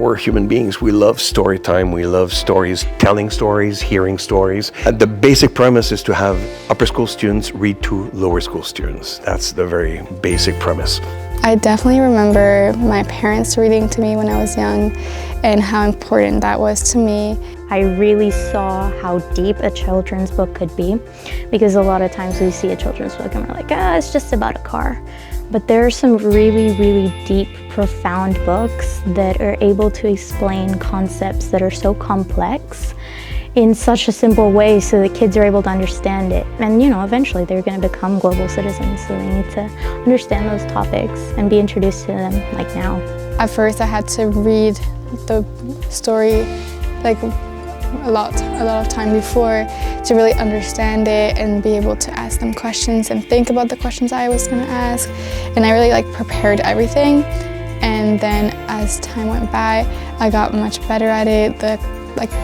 we're human beings. We love story time. We love stories, telling stories, hearing stories. And the basic premise is to have upper school students read to lower school students. That's the very basic premise. I definitely remember my parents reading to me when I was young and how important that was to me. I really saw how deep a children's book could be, because a lot of times we see a children's book and we're like, it's just about a car. But there are some really, really deep, profound books that are able to explain concepts that are so complex in such a simple way so that kids are able to understand it. And eventually they're going to become global citizens, so they need to understand those topics and be introduced to them like now. At first I had to read the story like a lot of time before to really understand it and be able to ask them questions and think about the questions I was going to ask. And I really prepared everything, and then as time went by I got much better at it. The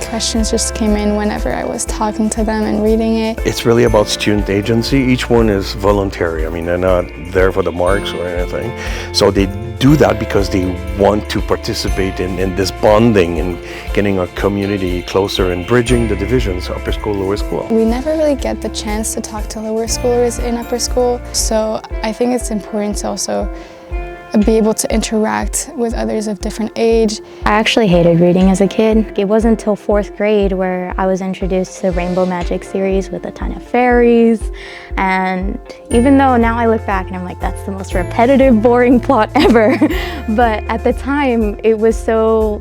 questions just came in whenever I was talking to them and reading it. It's really about student agency. Each one is voluntary. I mean, they're not there for the marks or anything. So they do that because they want to participate in this bonding and getting our community closer and bridging the divisions, upper school, lower school. We never really get the chance to talk to lower schoolers in upper school, so I think it's important to also be able to interact with others of different age. I actually hated reading as a kid. It wasn't until 4th grade where I was introduced to the Rainbow Magic series with a ton of fairies. And even though now I look back and I'm like, that's the most repetitive, boring plot ever. But at the time, it was so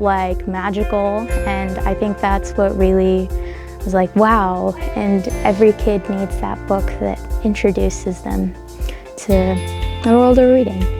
magical. And I think that's what really was like, wow. And every kid needs that book that introduces them to the world of reading.